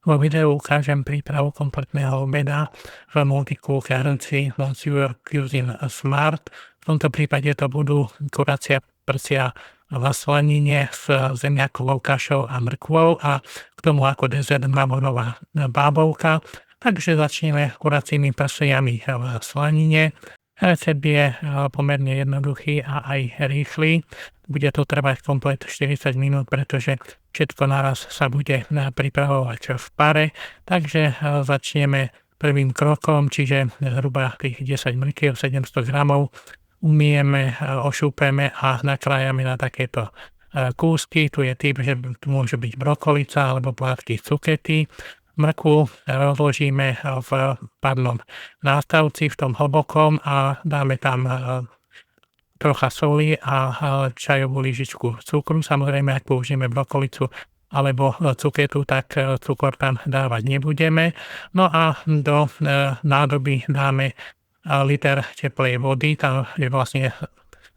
Vo videu ukážem prípravu kompletného obeda v multikultúrci Monsieur Cuisine Smart. V tomto prípade to budú kuracia prsia v slanine s zemiakovou kašou a mrkvou a k tomu ako dezert mamonová bábovka. Takže začneme kuracími prsiami v slanine. Recept je pomerne jednoduchý a aj rýchly. Bude to trvať komplet 40 minút, pretože všetko naraz sa bude pripravovať v pare. Takže začneme prvým krokom, čiže zhruba tých 10 mrkiev, 700 gramov. Umieme, ošúpeme a nakrájame na takéto kúsky. Tu je typ, že tu môže byť brokolica alebo plátky cukety. Mrkvu rozložíme v parnom nástavci, v tom hlbokom a dáme tam trocha soli a čajovú lyžičku cukru. Samozrejme, ak použijeme brokolicu alebo cuketu, tak cukor tam dávať nebudeme. No a do nádoby dáme liter teplej vody, tam vlastne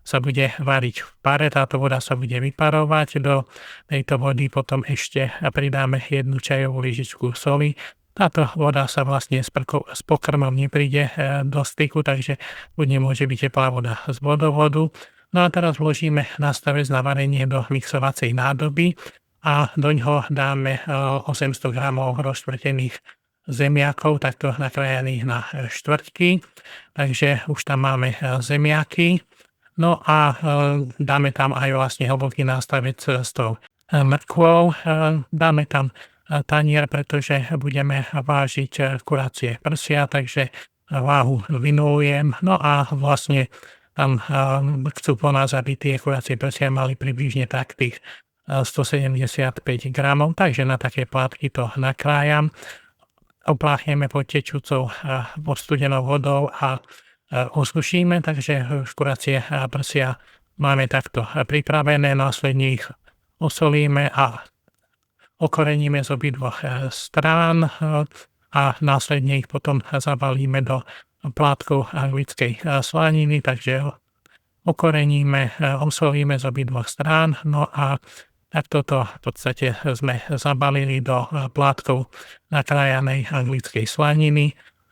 sa bude variť v pare, táto voda sa bude vyparovať, do tejto vody potom ešte pridáme 1 čajovú lyžičku soli. Táto voda sa vlastne s pokrmom nepríde do styku, takže buď nemôže byť teplá voda z vodovodu. No a teraz vložíme nástavec na varenie do mixovacej nádoby a do ňoho dáme 800 g rozštvrtených zemiakov, takto nakrájaných na štvrtky. Takže už tam máme zemiaky. No a dáme tam aj vlastne hlboký nástavec s tou mrkvou. Dáme tam tanier, pretože budeme vážiť kuracie prsia, takže váhu vynulujem. No a vlastne tam chcú po nás, aby tie kuracie prsia mali približne tak tých 175 gramov, takže na také plátky to nakrájam. Opláchneme pod tečúcou podstudenou vodou a osušíme, takže kuracie prsia máme takto pripravené, následne ich osolíme a okoreníme z obidvoch strán a následne ich potom zabalíme do plátkov anglickej slaniny, takže okoreníme, osolíme z obidvoch strán, no a takto to v podstate sme zabalili do plátkov nakrájanej anglickej slaniny.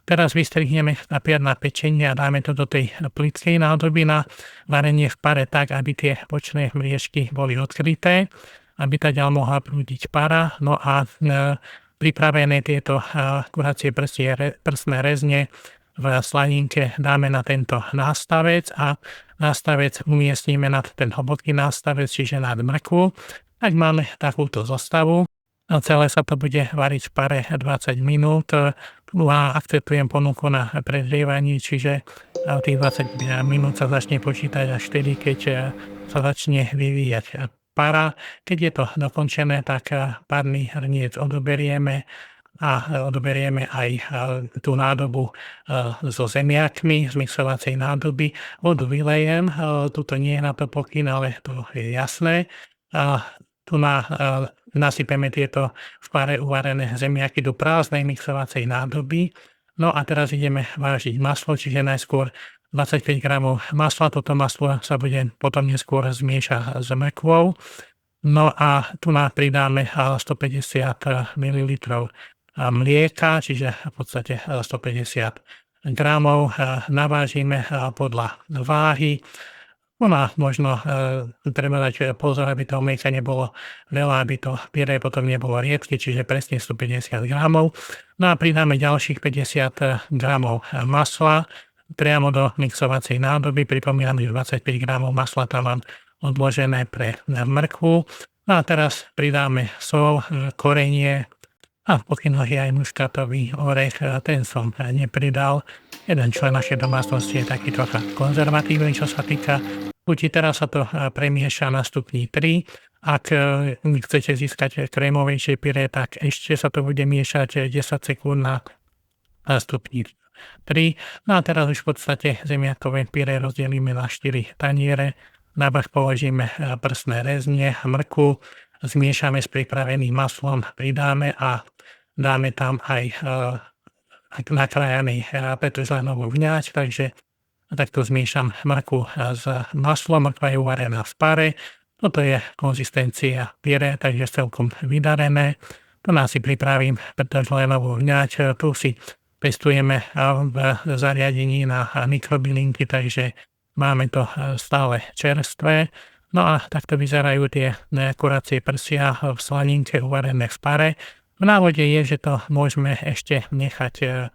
Teraz vystrihneme papier na pečenie a dáme to do tej plytkej nádoby na varenie v pare tak, aby tie bočné mriežky boli odkryté, aby taďaľ mohla prúdiť para. No a pripravené tieto kuracie prsné rezne v slaninke dáme na tento nástavec a nástavec umiestnime nad ten hlboký nástavec, čiže nad mrkvu. Tak máme takúto zostavu. Celé sa to bude variť v pare 20 minút. Tu akceptujem ponuku na predrievanie, čiže tých 20 minút sa začne počítať až vtedy, keď sa začne vyvíjať para. Keď je to dokončené, tak parný hrniec odoberieme a odoberieme aj tú nádobu so zemiakmi z mixovacej nádoby. Vodu vylejem, tuto nie je na to pokyn, ale to je jasné. Tu nasypeme tieto v pare uvarené zemiaky do prázdnej mixovacej nádoby. No a teraz ideme vážiť maslo, čiže najskôr 25 g masla. Toto maslo sa bude potom neskôr zmiešať s mrkvou. No a tu pridáme 150 ml mlieka, čiže v podstate 150 g. Navážime podľa váhy. Možno treba dať pozor, aby toho mlieka nebolo veľa, aby to pyré potom nebolo riedke, čiže presne 150 g. No a pridáme ďalších 50 g masla priamo do mixovacej nádoby. Pripomínam, že 25 g masla tam mám odložené pre mrkvu. No a teraz pridáme sol, korenie a v pokynoch je aj muškatový orech, ten som nepridal. Jeden člen našej domácnosti je taký trocha konzervatívny, čo sa týka chuti. Teraz sa to premieša na stupni 3. Ak chcete získať krémovejšie pyré, tak ešte sa to bude miešať 10 sekúnd na stupni 3. No a teraz už v podstate zemiakové pyré rozdelíme na 4 taniere. Na vrch položíme prsné rezne, mrkvu, zmiešame s pripraveným maslom, pridáme a dáme tam aj nakrájaný petruzlenovú vňať, takže takto zmiešam mrkvu s maslom, mrkva je uvarená v pare. Toto je konzistencia pyré, takže celkom vydarené. To nás si pripravím, pretože lenovú vňať, tu si pestujeme v zariadení na mikrobylinky, takže máme to stále čerstvé. No a takto vyzerajú tie kuracie prsia v slaninke uvarené v pare. V návode je, že to môžeme ešte nechať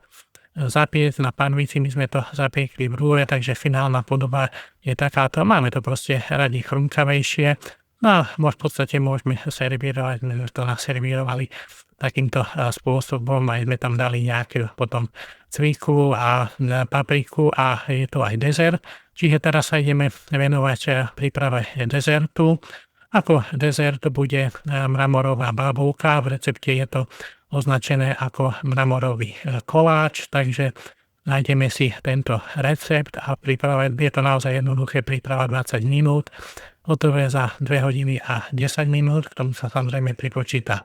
zapiecť na panvici, my sme to zapiekli v rúre, takže finálna podoba je takáto. Máme to proste radi chrumkavejšie. No a v podstate môžeme servírovať, sme to naservírovali takýmto spôsobom, aj sme tam dali nejakú potom cviklu a papriku a je to aj dezert. Čiže teraz sa ideme venovať príprave dezertu. Ako dezert bude mramorová bábovka, v recepte je to označené ako mramorový koláč, takže nájdeme si tento recept a pripravať, je to naozaj jednoduché, príprava 20 minút, hotové za 2 hodiny a 10 minút, k tomu sa samozrejme pripočíta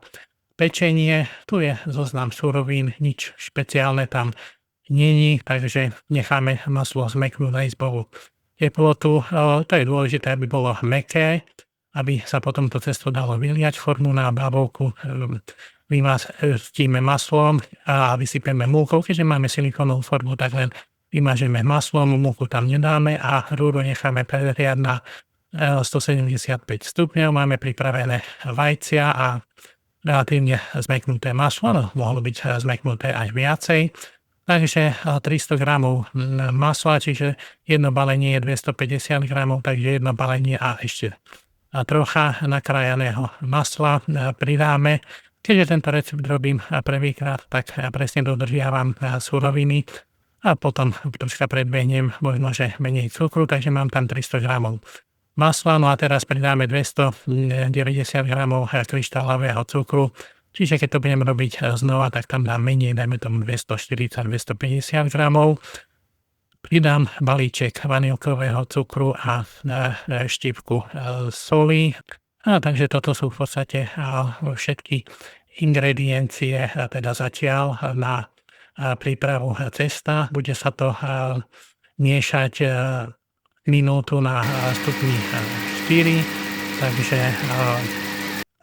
pečenie, tu je zoznam surovín, nič špeciálne tam není, takže necháme maslo zmäknúť na izbovú teplotu, to je dôležité, aby bolo mäkké, aby sa potom to cesto dalo vyliať, formu na bábovku vymastíme maslom a vysypeme múkou, keďže máme silikónovú formu, tak len vymažeme maslom, múku tam nedáme a rúru necháme prehriať na 175 stupňov, máme pripravené vajcia a relatívne zmäknuté maslo, no mohlo byť zmäknuté aj viacej. Takže 300 gramov masla, čiže jedno balenie je 250 gramov, takže jedno balenie a ešte trocha nakrájaného masla pridáme. Keďže tento recept robím prvýkrát, tak presne dodržiavam suroviny a potom troška predbehnem, možno že menej cukru, takže mám tam 300 gramov masla, no a teraz pridáme 290 gramov kryštálového cukru, čiže keď to budem robiť znova, tak tam dám menej, dajme tomu 240-250 gramov. Pridám balíček vanilkového cukru a štipku soli. Takže toto sú v podstate všetky ingrediencie, teda zatiaľ na prípravu cesta. Bude sa to miešať minútu na stupni 4, takže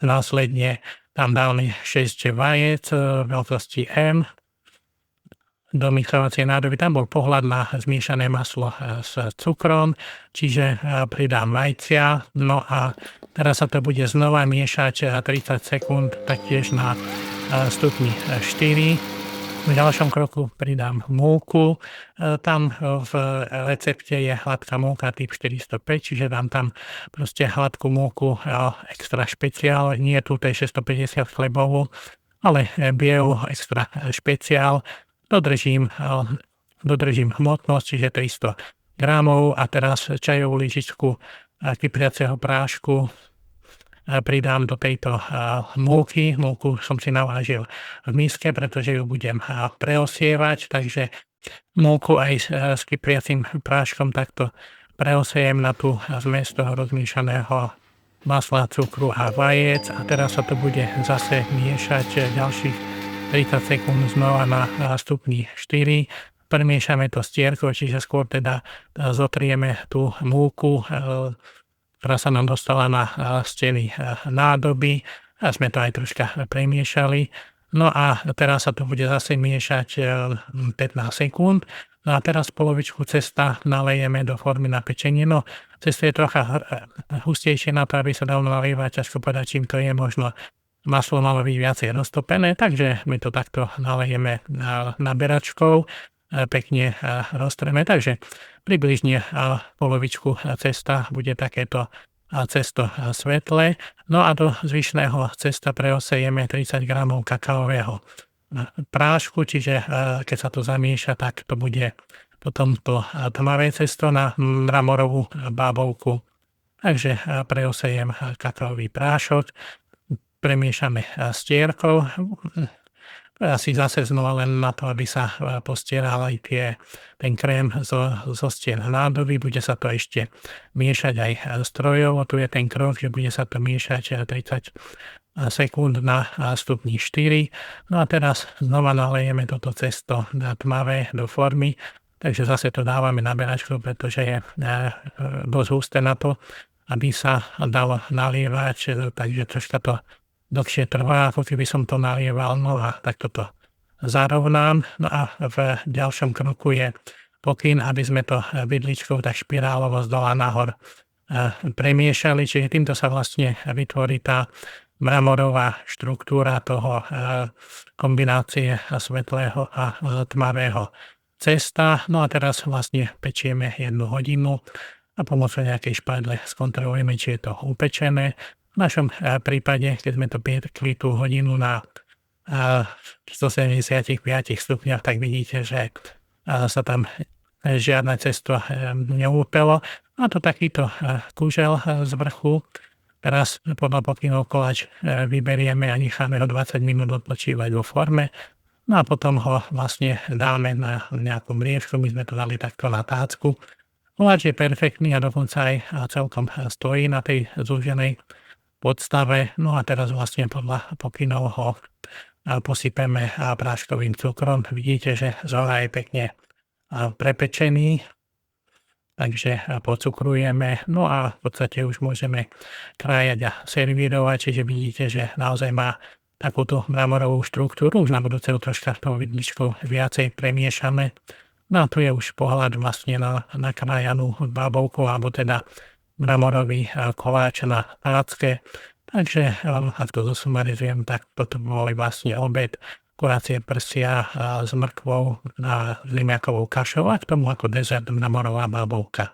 následne tam dáme 6 vajec veľkosti M do mixovacej nádoby. Tam bol pohľad na zmiešané maslo s cukrom, čiže pridám vajcia. No a teraz sa to bude znova miešať 30 sekúnd, taktiež na stupni 4. V ďalšom kroku pridám múku. Tam v recepte je hladká múka typ 405, čiže dám tam proste hladkú múku extra špeciál, nie tu tej 650 chlebovú, ale bielu extra špeciál. Dodržím hmotnosť, čiže 300 gramov a teraz čajovú lyžičku kypriaceho prášku pridám do tejto múky. Múku som si navážil v miske, pretože ju budem preosievať, takže múku aj s kypriacím práškom takto preosiejem na tú zmes toho rozmiešaného masla, cukru a vajec a teraz sa to bude zase miešať ďalších 30 sekúnd znova na stupni 4. Premiešame to stierkou, čiže skôr teda zotrieme tú múku, ktorá sa nám dostala na steny nádoby a sme to aj troška premiešali. No a teraz sa to bude zase miešať 15 sekúnd. No a teraz polovičku cesta nalejeme do formy na pečenie. No, cesto je trocha hustejšie na to, aby sa dalo nalievať, ťažko povedať, čím to je, možno maslo malo byť viacej roztopené, takže my to takto nalejeme naberačkou, pekne roztreme, takže približne polovičku cesta bude takéto cesto svetlé. No a do zvyšného cesta preosejeme 30 gramov kakaového prášku, čiže keď sa to zamieša, tak to bude potom to tmavé cesto na mramorovú bábovku. Takže preosejem kakaový prášok, premiešame stierkou, asi zase znova len na to, aby sa postieral aj ten krém zo stien nádoby, bude sa to ešte miešať aj strojovo, tu je ten krok, že bude sa to miešať 30 sekúnd na stupni 4. No a teraz znova nalejeme toto cesto tmavé do formy, takže zase to dávame na beračku, pretože je dosť husté na to, aby sa dalo nalievať, takže troška to dlhšie trvá, ako keby som to nalieval, no a takto to zarovnám. No a v ďalšom kroku je pokyn, aby sme to vidličkou tak špirálovo z dola nahor premiešali, čiže týmto sa vlastne vytvorí tá mramorová štruktúra toho kombinácie svetlého a tmavého cesta. No a teraz vlastne pečieme 1 hodinu a pomocou nejakej špádle skontrolujeme, či je to upečené. V našom prípade, keď sme to piekli tú hodinu na 175 stupňoch, tak vidíte, že sa tam žiadne cesto neúpelo. A to takýto kužel z vrchu. Teraz podľa pokynov koláč vyberieme a necháme ho 20 minút odpočívať vo forme. No a potom ho vlastne dáme na nejakú mriežku, my sme to dali takto na tácku. Koláč je perfektný a dokonca aj celkom stojí na tej zúženej podstave. No a teraz vlastne podľa pokynov ho posypeme práškovým cukrom. Vidíte, že zhora je pekne prepečený, takže pocukrujeme, no a v podstate už môžeme krájať a servírovať, čiže vidíte, že naozaj má takúto mramorovú štruktúru, už na budúce troška tou vidličkou viacej premiešame. No a tu je už pohľad vlastne na nakrájanú bábovku, alebo teda mramorový koláč na tácke. Takže ak to zosumarizujem, tak toto boli vlastne obed, kurácie prsia s mrkvou a zemiakovou kašou a k tomu ako dezert mramorová bábovka.